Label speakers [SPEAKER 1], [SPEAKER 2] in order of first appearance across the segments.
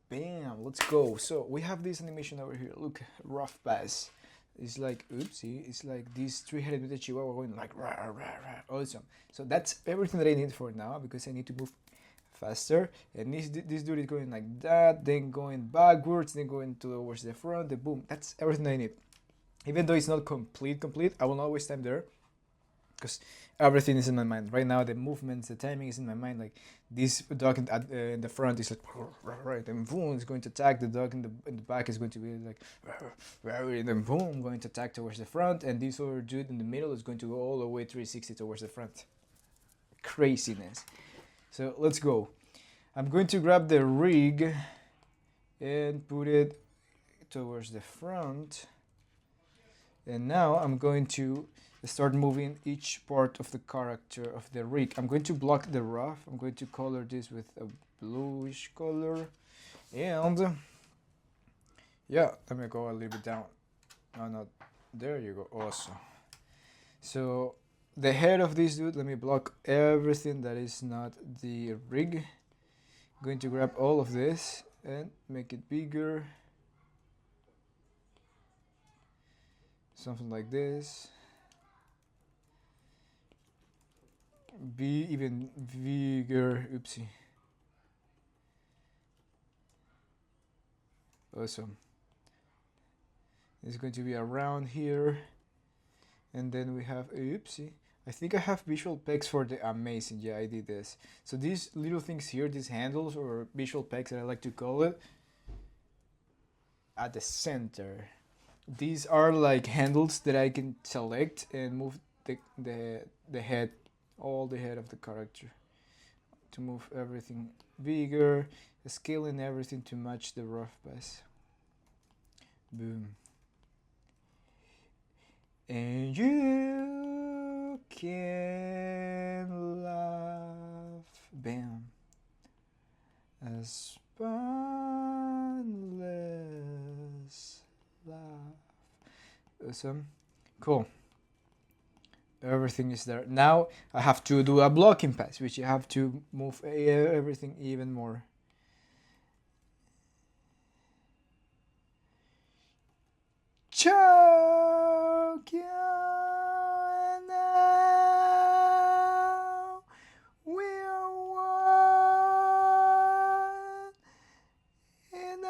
[SPEAKER 1] Bam, let's go. So we have this animation over here. Look, rough pass. It's like, oopsie, it's like this three-headed mutant chihuahua going like rah, rah, rah. Awesome. So that's everything that I need for now because I need to move faster. And this dude is going like that, then going backwards, then going towards the front, the boom. That's everything I need. Even though it's not complete, I will not waste time there because everything is in my mind right now. The movements, the timing is in my mind. Like this dog in the front is like right, and boom is going to attack. The dog in the back is going to be like and then boom going to attack towards the front, and this other dude in the middle is going to go all the way 360 towards the front. Craziness. So let's go. I'm going to grab the rig and put it towards the front, and now I'm going to start moving each part of the character of the rig. I'm going to block the rough. I'm going to color this with a bluish color, and yeah, let me go a little bit down. No, there you go. Awesome. So the head of this dude, let me block everything that is not the rig. I'm going to grab all of this and make it bigger, something like this. Be even bigger. Oopsie. Awesome. It's going to be around here, and then we have oopsie. I think I have visual pegs for the amazing. Yeah, I did this. So these little things here, these handles or visual pegs that I like to call it, at the center. These are like handles that I can select and move the head, all the head of the character, to move everything bigger, scaling everything to match the rough pass. Boom. And you can laugh. Bam. A spineless laugh. Awesome. Cool. Everything is there. Now I have to do a blocking pass, which you have to move everything even more. Choke you now. We are one in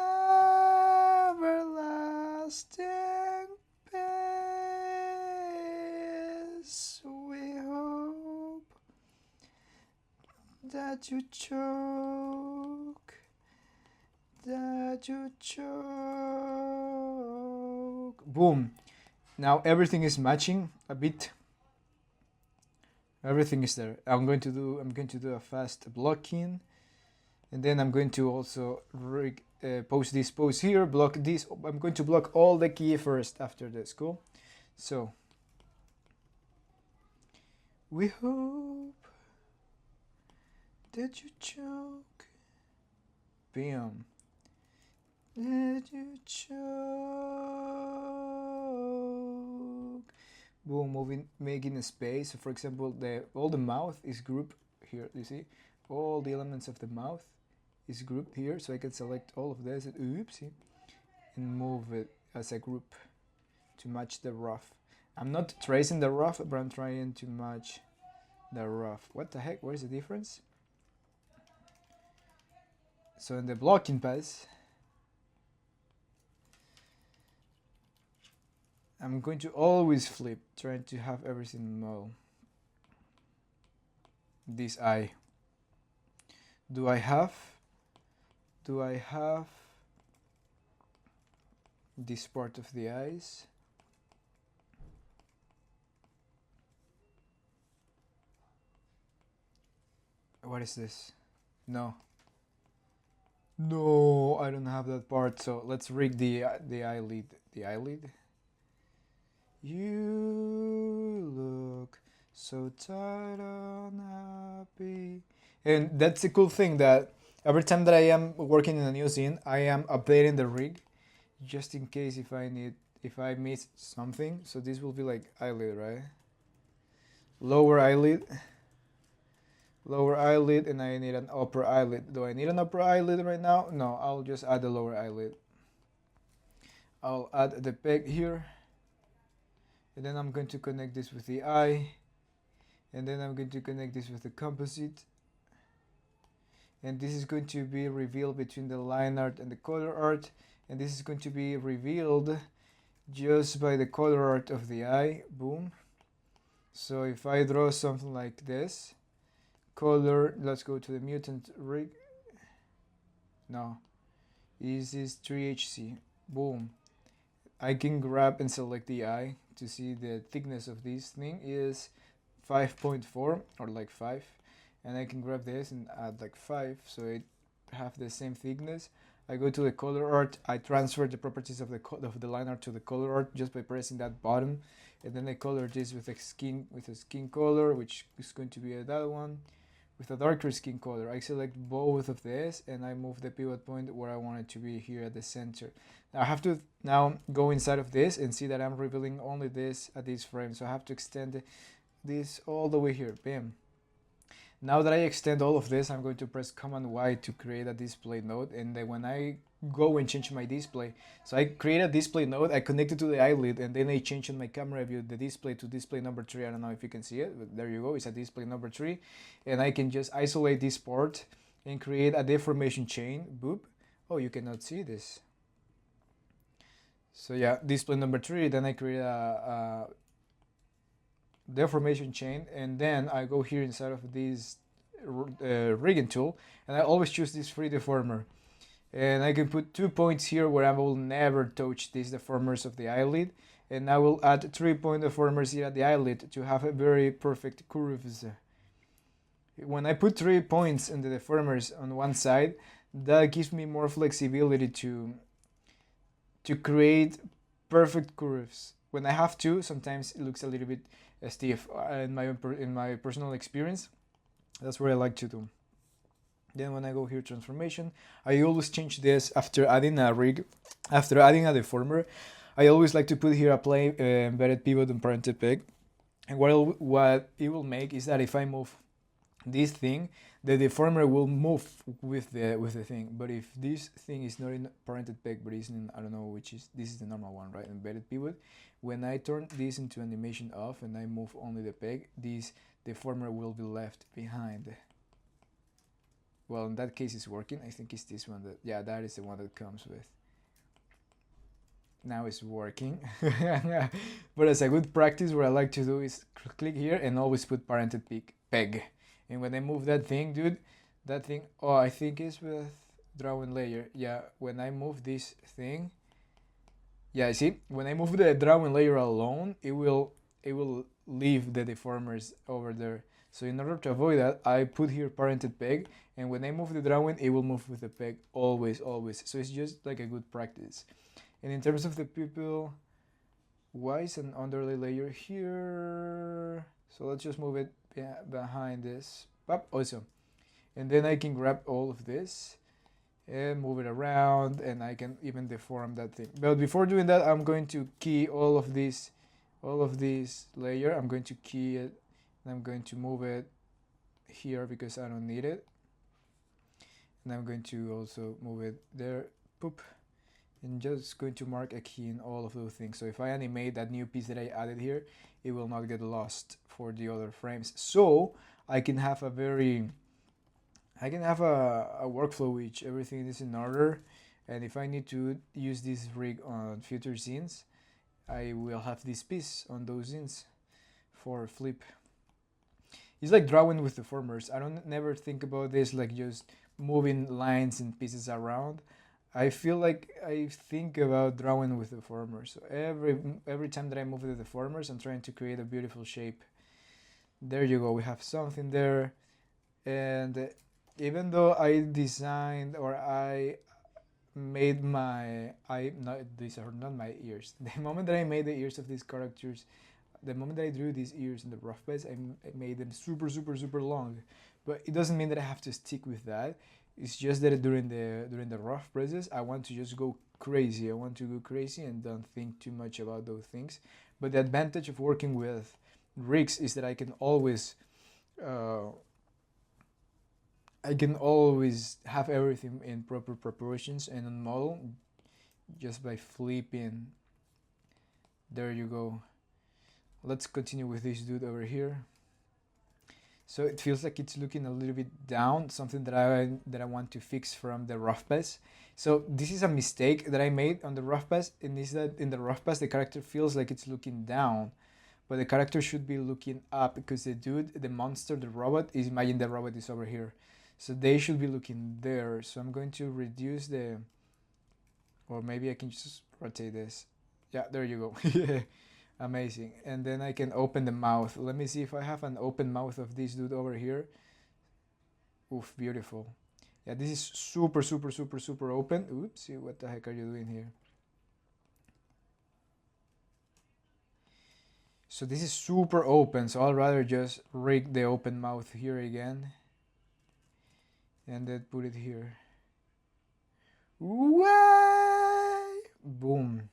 [SPEAKER 1] everlasting peace. We hope that you choke, that you choke. Boom. Now everything is matching a bit. Everything is there. I'm going to do a fast blocking, and then I'm going to also post this pose here, block this. I'm going to block all the key first after this. Cool. So we hope that you choke. Bam. That you choke. Boom, moving, making a space. So for example, all the mouth is grouped here. You see, all the elements of the mouth is grouped here. So I can select all of this and oopsie, and move it as a group to match the rough. I'm not tracing the rough, but I'm trying to match the rough. What the heck? What is the difference? So in the blocking pass, I'm going to always flip, trying to have everything null. This eye. Do I have this part of the eyes? What is this? No, I don't have that part. So let's rig the eyelid. The eyelid. You look so tired, unhappy. And that's a cool thing, that every time that I am working in a new scene, I am updating the rig just in case if I miss something. So this will be like eyelid, right? Lower eyelid lower eyelid, and I need an upper eyelid. Do I need an upper eyelid right now? No, I'll just add the lower eyelid. I'll add the peg here, and then I'm going to connect this with the eye, and then I'm going to connect this with the composite, and this is going to be revealed between the line art and the color art, and this is going to be revealed just by the color art of the eye. Boom. So if I draw something like this, color, let's go to the mutant rig. No, this is 3HC. Boom. I can grab and select the eye to see the thickness of this thing is 5.4 or like 5, and I can grab this and add like 5 so it have the same thickness. I go to the color art, I transfer the properties of the line art to the color art just by pressing that button, and then I color this with a skin color, which is going to be that one with a darker skin color. I select both of this and I move the pivot point where I want it to be, here at the center. Now I have to now go inside of this and see that I'm revealing only this at this frame, so I have to extend this all the way here. Bam. Now that I extend all of this, I'm going to press Command Y to create a display node, and then when I go and change my display, so I create a display node, I connect it to the eyelid, and then I change on my camera view the display to display number 3. I don't know if you can see it, but there you go, it's a display number 3, and I can just isolate this part and create a deformation chain. Boop. Oh, you cannot see this. So yeah, display number 3, then I create a deformation chain, and then I go here inside of this rigging tool, and I always choose this free deformer, and I can put 2 points here where I will never touch these deformers of the eyelid, and I will add 3-point deformers here at the eyelid to have a very perfect curves. When I put 3 points in the deformers on one side, that gives me more flexibility to create perfect curves. When I have to, sometimes it looks a little bit stiff. In my personal experience, that's what I like to do. Then when I go here, transformation, I always change this after adding a rig, after adding a deformer. I always like to put here apply embedded pivot and parented peg, and what it will make is that if I move this thing, the deformer will move with the thing. But if this thing is not in parented peg, but is in, I don't know which is, this is the normal one, right? Embedded pivot. When I turn this into animation off and I move only the peg, this deformer will be left behind. Well, in that case it's working. I think it's this one that, yeah, that is the one that comes with. Now it's working. But as a good practice, what I like to do is click here and always put parented peg. And when I move that thing, dude, that thing, oh, I think it's with drawing layer. Yeah, when I move this thing, yeah, see, when I move the drawing layer alone, it will leave the deformers over there. So in order to avoid that, I put here parented peg, and when I move the drawing, it will move with the peg always. So it's just like a good practice. And in terms of the pupil, why is an underlay layer here? So let's just move it behind this. Awesome. And then I can grab all of this and move it around, and I can even deform that thing. But before doing that, I'm going to key all of this layer. I'm going to key it, and I'm going to move it here because I don't need it. And I'm going to also move it there. Poop. And just going to mark a key in all of those things. So if I animate that new piece that I added here, it will not get lost for the other frames. So I can have a workflow which everything is in order, and if I need to use this rig on future scenes, I will have this piece on those scenes for flip. It's like drawing with deformers. I don't never think about this like just moving lines and pieces around. I feel like I think about drawing with deformers. So every time that I move the deformers, I'm trying to create a beautiful shape. There you go. We have something there, and even though I designed or I made these are not my ears. The moment that I made the ears of these characters, the moment that I drew these ears in the rough base, I made them super long. But it doesn't mean that I have to stick with that. It's just that during the rough presses, I want to just go crazy. I want to go crazy and don't think too much about those things. But the advantage of working with rigs is that I can always I can always have everything in proper proportions and on model just by flipping. There you go. Let's continue with this dude over here. So it feels like it's looking a little bit down, something that I want to fix from the rough pass. So this is a mistake that I made on the rough pass, and is that in the rough pass the character feels like it's looking down, but the character should be looking up because the dude, the monster, the robot, is, imagine the robot is over here. So they should be looking there. So I'm going to reduce the, or maybe I can just rotate this. Yeah, there you go. Amazing. And then I can open the mouth. Let me see if I have an open mouth of this dude over here. Oof, beautiful. Yeah, this is super, super, super, super open. Oopsie, what the heck are you doing here? So this is super open, so I'll rather just rig the open mouth here again. And then put it here. Way! Boom.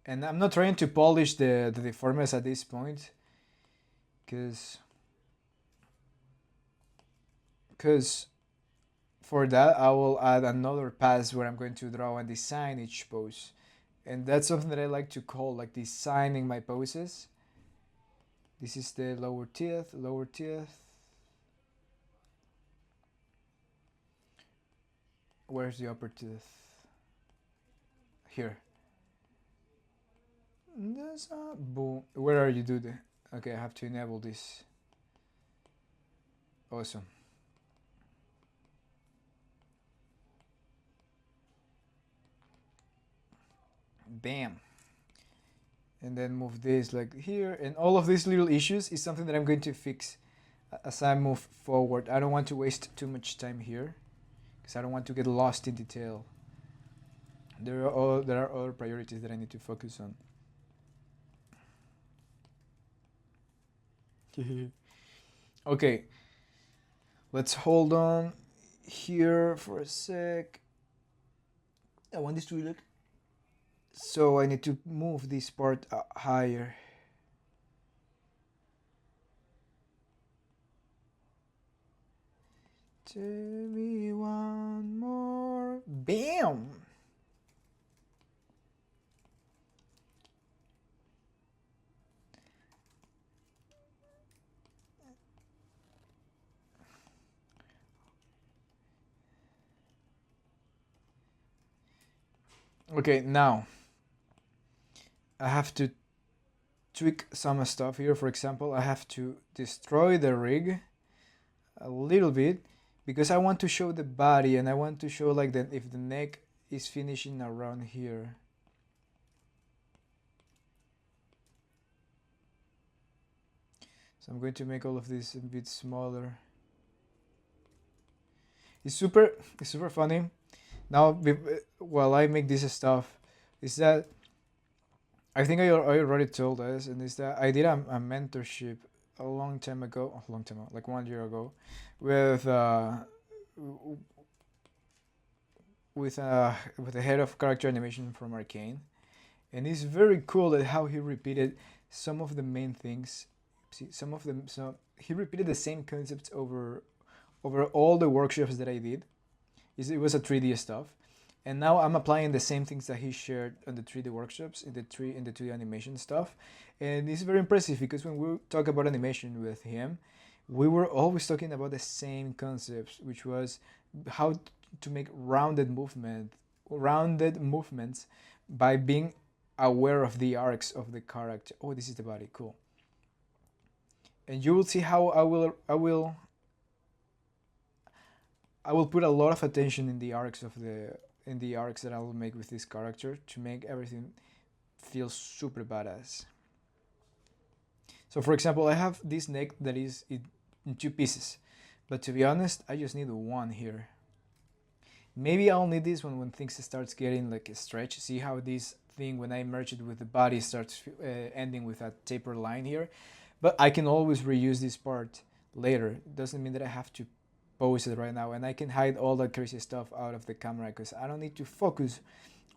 [SPEAKER 1] And I'm not trying to polish the deformers at this point, because for that I will add another pass where I'm going to draw and design each pose. And that's something that I like to call like designing my poses. This is the lower teeth, lower teeth. Where's the upper tooth? Here. Boom. Where are you, dude? Okay, I have to enable this. Awesome. Bam. And then move this like here. And all of these little issues is something that I'm going to fix as I move forward. I don't want to waste too much time here, because I don't want to get lost in detail. There are other priorities that I need to focus on. Okay, let's hold on here for a sec. I want this to look. So I need to move this part higher. Tell me one more. Bam! Okay, now I have to tweak some stuff here. For example, I have to destroy the rig a little bit, because I want to show the body, and I want to show like that if the neck is finishing around here. So I'm going to make all of this a bit smaller. It's super funny. Now, while I make this stuff, is that I think I already told us, and is that I did a mentorship a long time ago, like 1 year ago, with the head of character animation from Arcane, and it's very cool that how he repeated some of the main things. See, some of them. So he repeated the same concepts over all the workshops that I did. It was a 3D stuff, and now I'm applying the same things that he shared on the 3D workshops in the 2D animation stuff, and it's very impressive because when we talk about animation with him, we were always talking about the same concepts, which was how to make rounded movements by being aware of the arcs of the character. Oh, this is the body, cool. And you will see how I will put a lot of attention in the arcs that I will make with this character to make everything feel super badass. So for example, I have this neck that is in 2 pieces, but to be honest, I just need 1 here. Maybe I'll need this one when things starts getting like a stretch. See how this thing, when I merge it with the body, starts ending with a taper line here. But I can always reuse this part later. It doesn't mean that I have to pose it right now, and I can hide all that crazy stuff out of the camera because I don't need to focus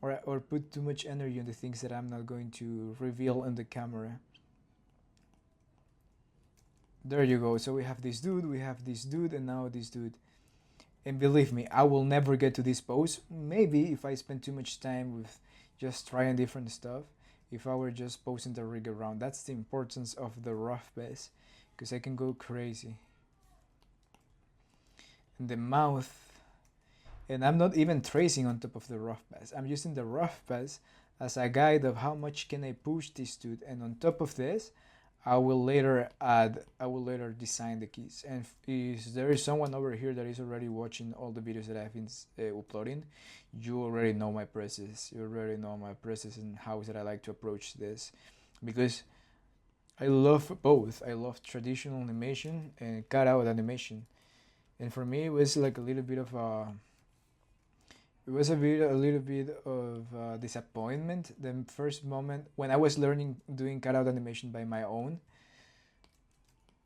[SPEAKER 1] or put too much energy on the things that I'm not going to reveal in the camera. There you go. So we have this dude, we have this dude, and now this dude. And believe me, I will never get to this pose. Maybe if I spend too much time with just trying different stuff, if I were just posing the rig around. That's the importance of the rough base, because I can go crazy. And the mouth, and I'm not even tracing on top of the rough pass. I'm using the rough pass as a guide of how much can I push this dude, and on top of this, I will later design the keys. And if there is someone over here that is already watching all the videos that I've been uploading, you already know my process. You already know my process and how that I like to approach this, because I love both. I love traditional animation and cutout animation, and for me, it was like a little bit of a little bit of disappointment the first moment when I was learning doing cutout animation by my own.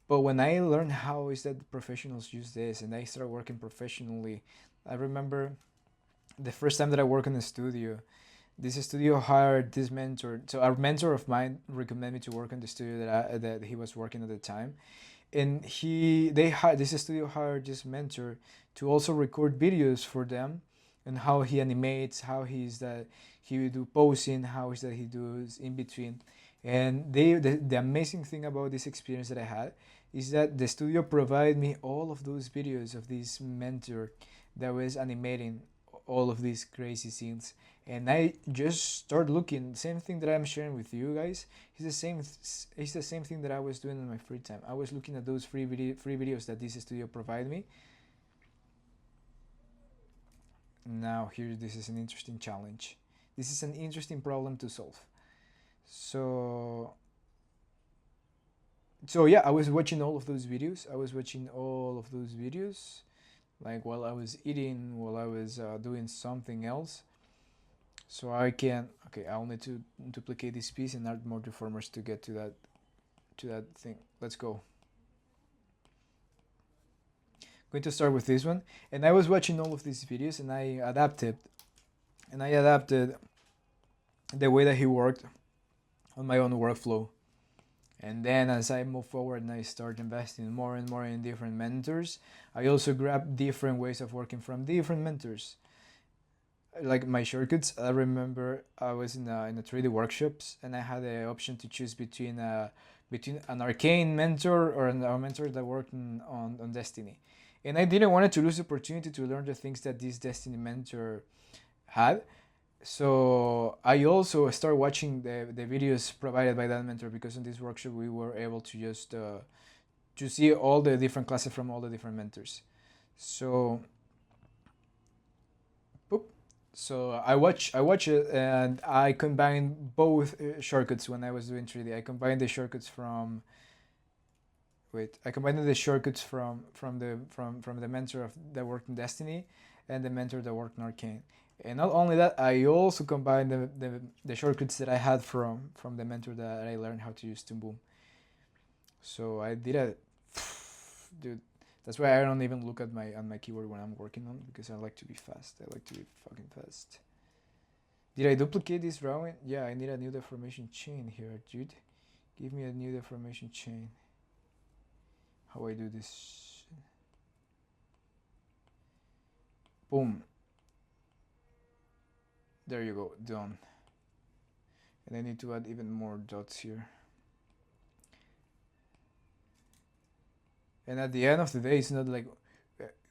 [SPEAKER 1] But when I learned how is that professionals use this and I started working professionally, I remember the first time that I worked in a studio. This studio hired this mentor. So a mentor of mine recommended me to work in the studio that he was working at the time, and this studio hired this mentor to also record videos for them, and how he animates, how he will do posing, how is that he does in between. And the amazing thing about this experience that I had is that the studio provided me all of those videos of this mentor that was animating all of these crazy scenes, and I just start looking. Same thing that I'm sharing with you guys. It's the same thing that I was doing in my free time. I was looking at those free videos that this studio provided me. Now here, this is an interesting challenge. This is an interesting problem to solve. So yeah, I was watching all of those videos. Like while I was eating, while I was doing something else. So I can, okay, I'll need to duplicate this piece and add more deformers to get to that thing. Let's go. Going to start with this one, and I was watching all of these videos and I adapted the way that he worked on my own workflow. And then as I move forward and I start investing more and more in different mentors, I also grab different ways of working from different mentors. Like my shortcuts, I remember I was in a 3D workshops and I had the option to choose between an arcane mentor or a mentor that worked on Destiny. And I didn't want to lose the opportunity to learn the things that this Destiny mentor had. So I also started watching the videos provided by that mentor, because in this workshop we were able to just to see all the different classes from all the different mentors. So I watch it, and I combined both shortcuts when I was doing 3D. I combined the shortcuts from the mentor that worked in Destiny and the mentor that worked in Arcane. And not only that, I also combined the shortcuts that I had from the mentor that I learned how to use Toon Boom. So I did it, dude. That's why I don't even look at my keyboard when I'm working on, because I like to be fast. I like to be fucking fast. Did I duplicate this drawing? Yeah, I need a new deformation chain here, dude. Give me a new deformation chain. How I do this? Boom. There you go, done. And I need to add even more dots here. And at the end of the day, it's not like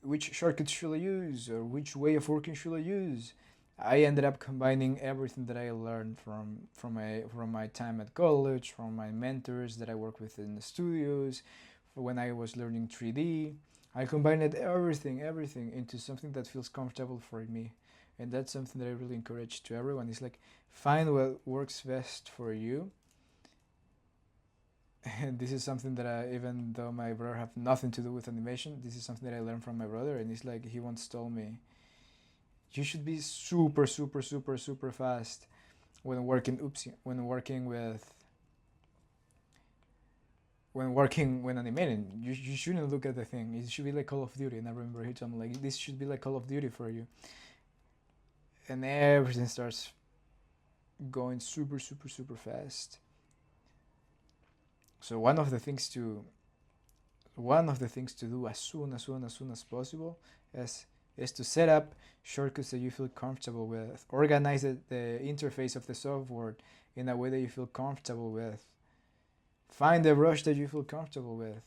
[SPEAKER 1] which shortcut should I use or which way of working should I use. I ended up combining everything that I learned from my time at college, from my mentors that I work with in the studios, when I was learning 3D. I combined everything into something that feels comfortable for me. And that's something that I really encourage to everyone. It's like, find what works best for you. And this is something that even though my brother have nothing to do with animation, this is something that I learned from my brother. And it's like, he once told me, you should be super fast when animating. You shouldn't look at the thing. It should be like Call of Duty. And I remember he told me, like, this should be like Call of Duty for you. And everything starts going super fast. So one of the things to one of the things to do as soon as possible is to set up shortcuts that you feel comfortable with. Organize the interface of the software in a way that you feel comfortable with. Find the brush that you feel comfortable with,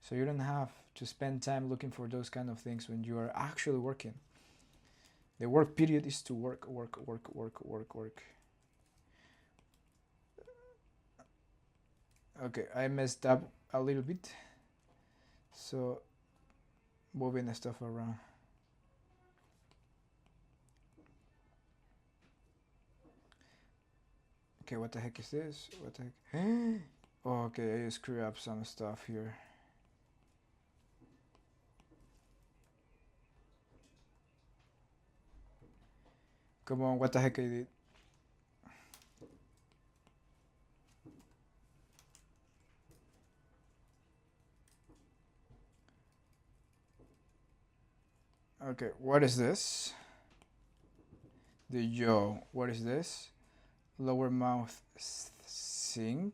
[SPEAKER 1] so you don't have to spend time looking for those kind of things when you are actually working. The work period is to work. Okay, I messed up a little bit, so moving the stuff around. Okay, what the heck is this? What the heck? Oh, okay, I screwed up some stuff here. Come on, what the heck I did? Okay, what is this? The jaw. What is this? Lower mouth sink.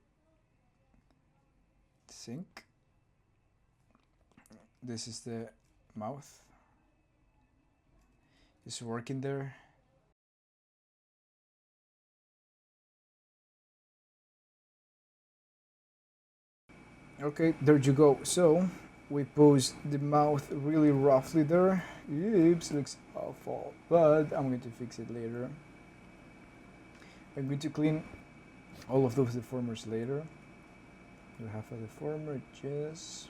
[SPEAKER 1] This is the mouth. It's working there. Okay, there you go. So we pose the mouth really roughly there. Oops, looks awful, but I'm going to fix it later. I'm going to clean all of those deformers later. We have a deformer, just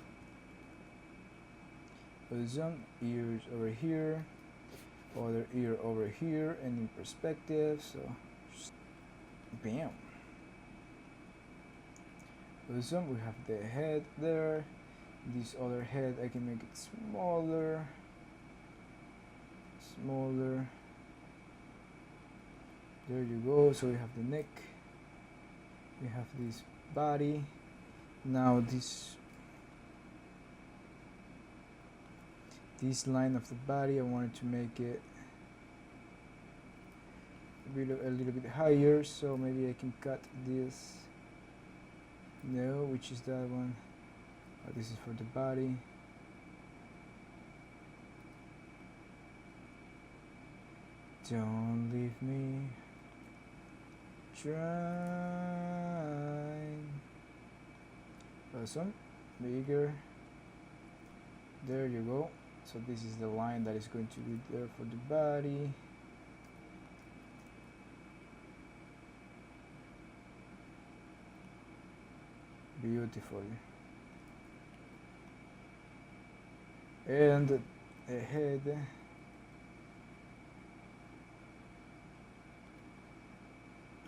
[SPEAKER 1] some ears over here, other ear over here, and in perspective. So, bam. Awesome. We have the head there. This other head, I can make it smaller. There you go. So we have the neck. We have this body. Now this line of the body, I wanted to make it a little bit higher, so maybe I can cut this. No, which is that one? Oh, this is for the body. Don't leave me trying. Awesome. Bigger. There you go. So this is the line that is going to be there for the body. Beautiful. And the head.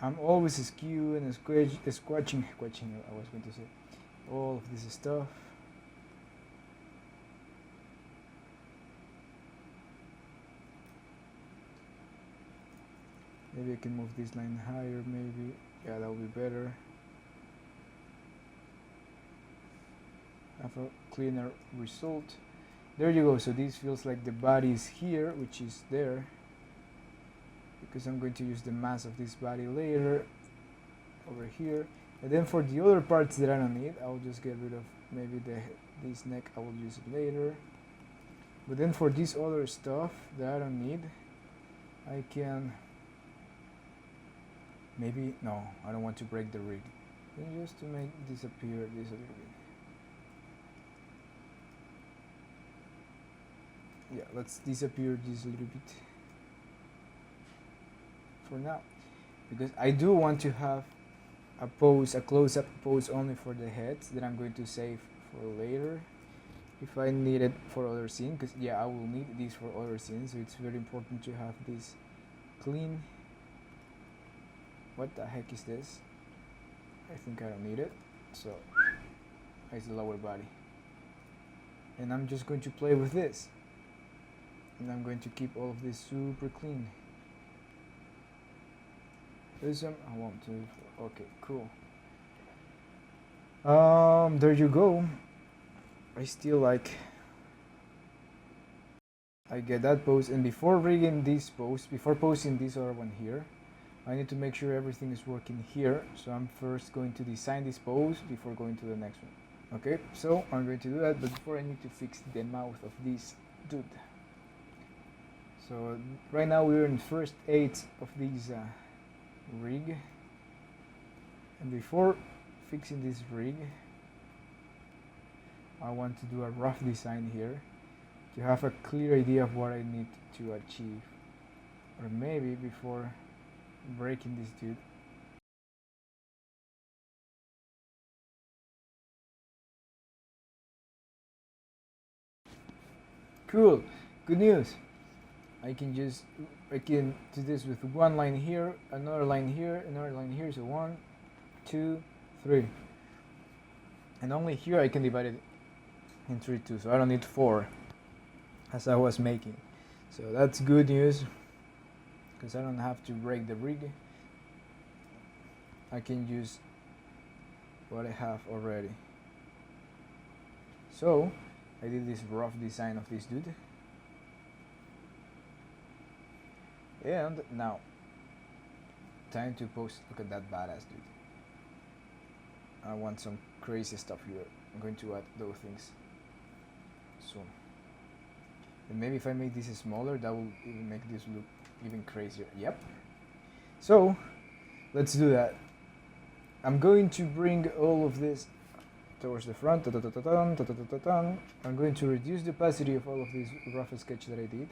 [SPEAKER 1] I'm always skewing and squatching, I was going to say, all of this stuff. Maybe I can move this line higher, maybe. Yeah, that would be better. Have a cleaner result. There you go. So this feels like the body is here, which is there, because I'm going to use the mass of this body later over here. And then for the other parts that I don't need, I'll just get rid of maybe this neck. I will use it later. But then for this other stuff that I don't need, I can maybe, no, I don't want to break the rig. And just to make disappear this a little bit. Yeah, let's disappear this a little bit for now, because I do want to have a close-up pose only for the heads that I'm going to save for later if I need it for other scenes, because yeah, I will need this for other scenes, so it's very important to have this clean. What the heck is this? I think I don't need it, so it's the lower body, and I'm just going to play with this, and I'm going to keep all of this super clean. Awesome. I want to. Okay, cool. There you go. I still like. I get that pose, and before rigging this pose, before posing this other one here, I need to make sure everything is working here. So I'm first going to design this pose before going to the next one. Okay, so I'm going to do that, but before I need to fix the mouth of this dude. So right now we're in first 8 of this rig, and before fixing this rig I want to do a rough design here to have a clear idea of what I need to achieve, or maybe before breaking this dude. Cool, good news. I can do this with one line here, another line here, another line here. So 1, 2, 3, and only here I can divide it in 3 too. So I don't need 4 as I was making. So that's good news because I don't have to break the rig. I can use what I have already. So I did this rough design of this dude. And now, time to post. Look at that badass dude. I want some crazy stuff here. I'm going to add those things soon. And maybe if I make this smaller, that will even make this look even crazier. Yep. So, let's do that. I'm going to bring all of this towards the front. I'm going to reduce the opacity of all of this rough sketch that I did.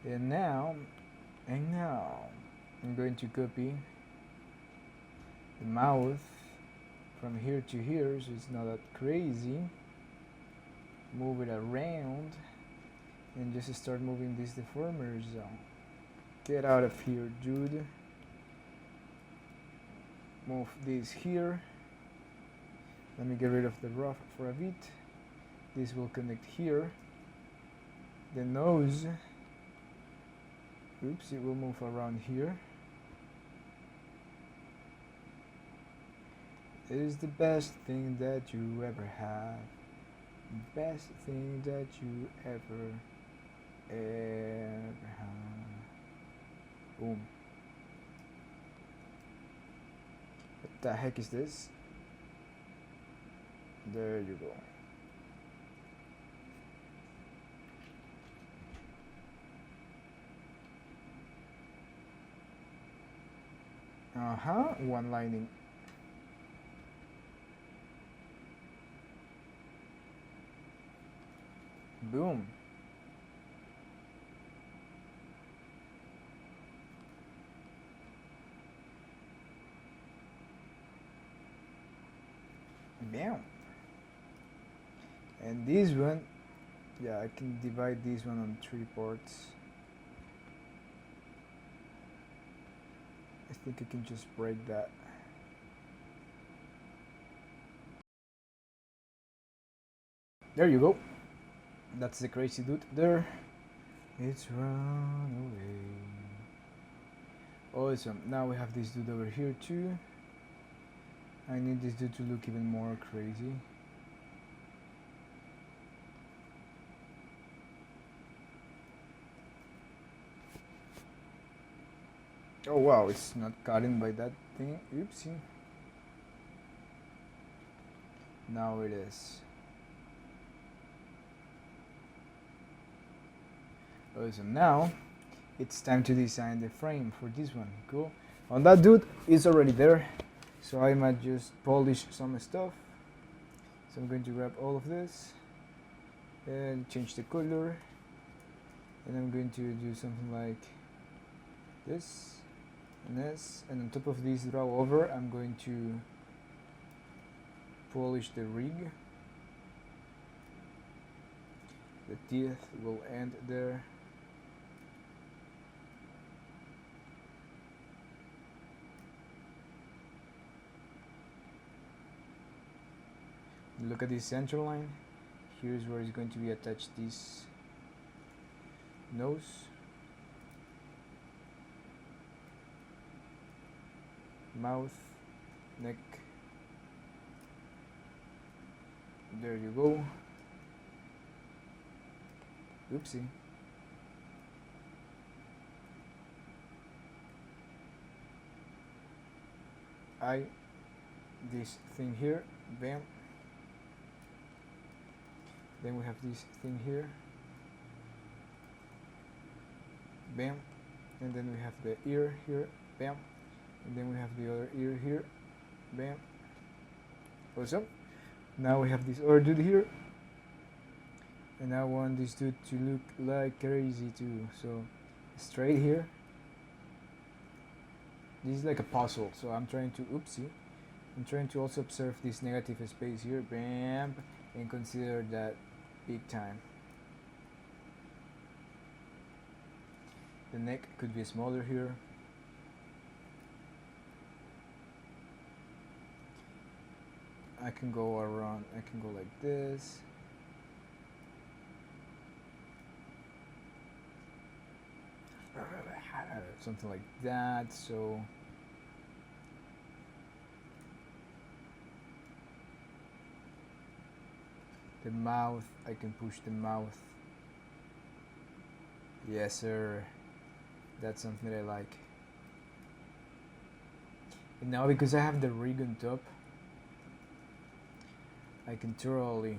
[SPEAKER 1] And now, I'm going to copy the mouth from here to here, so it's not that crazy. Move it around and just start moving these deformers. Get out of here, dude. Move this here. Let me get rid of the rough for a bit. This will connect here. The nose, oops, it will move around here. It is the best thing that you ever have. Best thing that you ever have. Boom. What the heck is this? There you go. One lining. Boom. Bam. And this one, yeah, I can divide this one on 3 parts. I think I can just break that. There you go. That's the crazy dude there. It's run away. Awesome. Now we have this dude over here too. I need this dude to look even more crazy. Oh wow, it's not cutting by that thing. Oopsie. Now it is. Awesome. Now it's time to design the frame for this one. Cool. On that dude, it's already there. So I might just polish some stuff. So I'm going to grab all of this and change the color. And I'm going to do something like this and this. And on top of this draw over, I'm going to polish the rig. The teeth will end there. Look at this center line. Here's where it's going to be attached this nose. Mouth, neck. There you go. Oopsie. Eye. this thing here, bam. Then we have this thing here, bam. And then we have the ear here, bam. And then we have the other ear here, bam. Awesome. Now we have this other dude here, and I want this dude to look like crazy too. So straight here. This is like a puzzle, so I'm trying to, oopsie, I'm trying to also observe this negative space here, bam, and consider that big time. The neck could be smaller here. I can go around, I can go like this. Something like that, so the mouth, I can push the mouth. Yes sir, that's something that I like. And now because I have the rig on top, I can thoroughly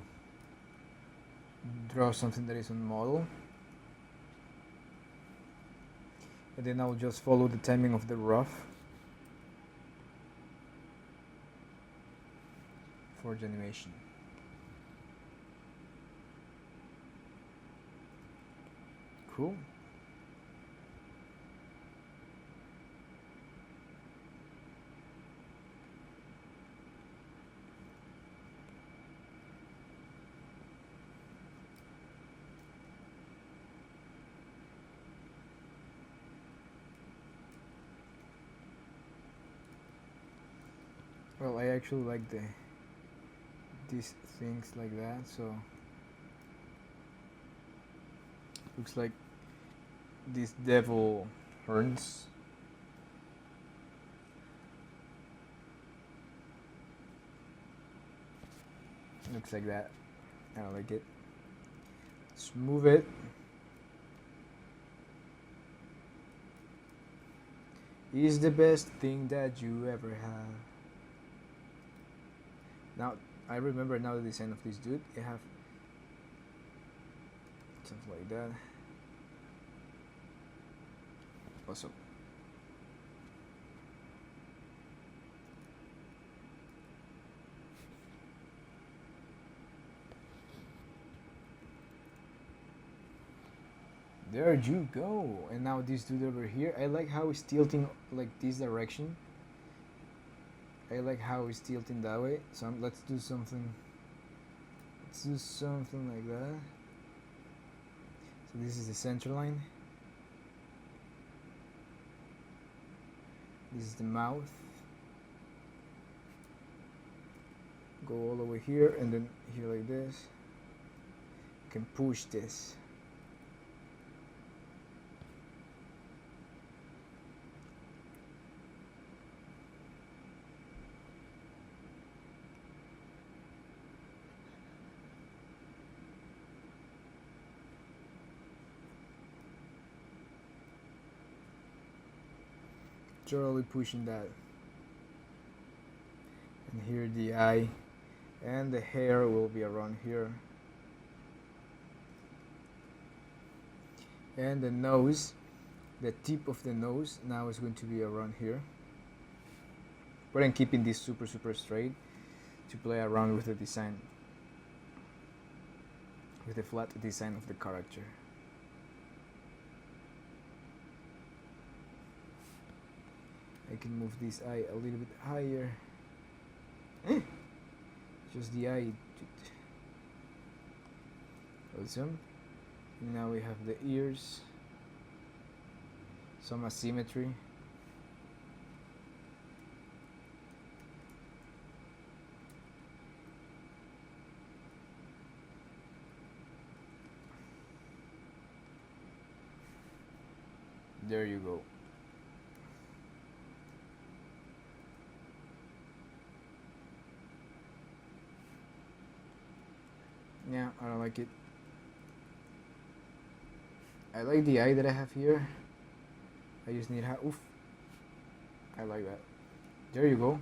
[SPEAKER 1] draw something that is on model. And then I'll just follow the timing of the rough for the animation. Cool. Well, I actually like these things like that, so looks like these devil horns. Looks like that. I don't like it. Let's move it. Is the best thing that you ever have. Now, I remember now the design of this dude. You have something like that. Awesome. There you go. And now this dude over here, I like how he's tilting like this direction. I like how he's tilting that way. So let's do something. Let's do something like that. So this is the center line. This is the mouth. Go all the way here and then here like this. You can push this. Thoroughly pushing that. And here the eye and the hair will be around here. And the nose, the tip of the nose now is going to be around here. But I'm keeping this super straight to play around with the design, with the flat design of the character. I can move this eye a little bit higher. Just the eye. Awesome. Now we have the ears. Some asymmetry. There you go. Yeah, I don't like it. I like the eye that I have here. I just need oof. I like that. There you go.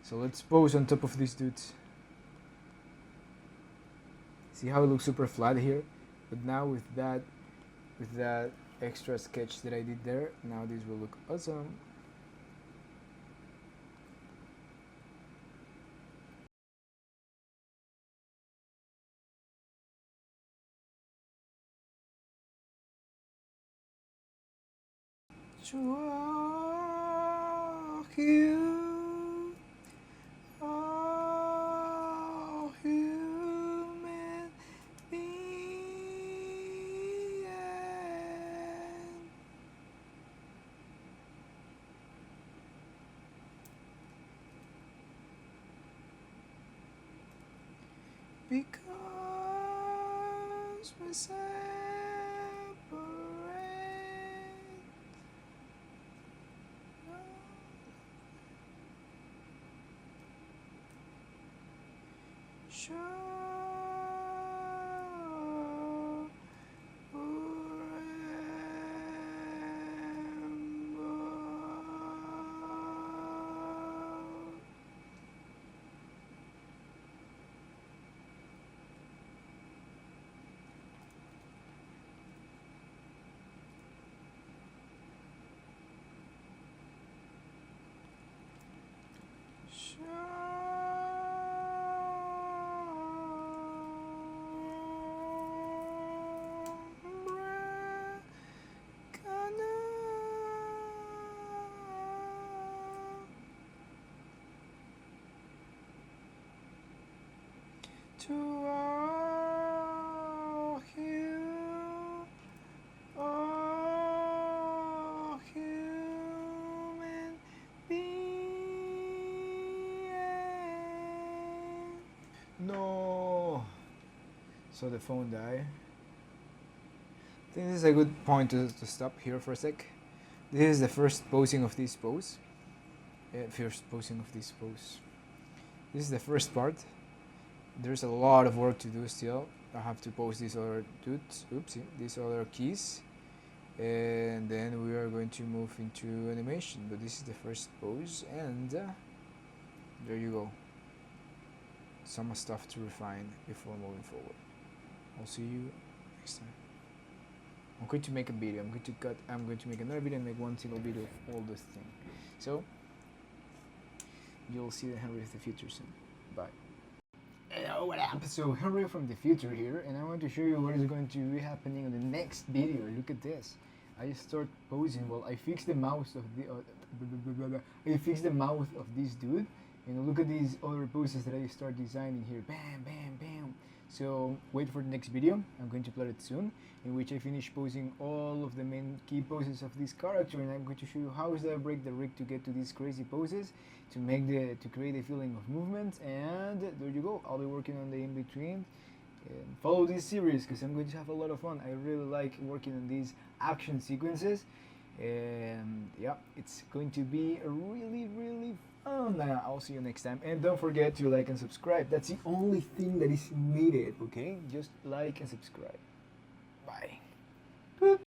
[SPEAKER 1] So let's pose on top of these dudes. See how it looks super flat here? But now with that extra sketch that I did there, now this will look awesome. You are human being. Because we separate. To all human beings. No. So the phone died. I think this is a good point to stop here for a sec. This is the first posing of this pose. First posing of this pose. This is the first part. There's a lot of work to do still. I have to pose these other dudes, oopsie, these other keys, and then we are going to move into animation. But this is the first pose, and there you go. Some stuff to refine before moving forward. I'll see you next time. I'm going to make a video. I'm going to make another video and make one single video of all this thing. So you'll see the Henry of the future soon. Bye. Hello, what up? So Henry from the future here, and I want to show you what is going to be happening in the next video. Look at this. I start posing. Well, I fix the mouth of the mouth of this dude, and look at these other poses that I start designing here. Bam, bam, bam. So wait for the next video. I'm going to upload it soon, in which I finish posing all of the main key poses of this character, and I'm going to show you how I break the rig to get to these crazy poses to create a feeling of movement. And there you go. I'll be working on the in between. And follow this series because I'm going to have a lot of fun. I really like working on these action sequences, and yeah, it's going to be a really fun. I'll see you next time, and don't forget to like and subscribe. That's the only thing that is needed. Okay, just like and subscribe. Bye.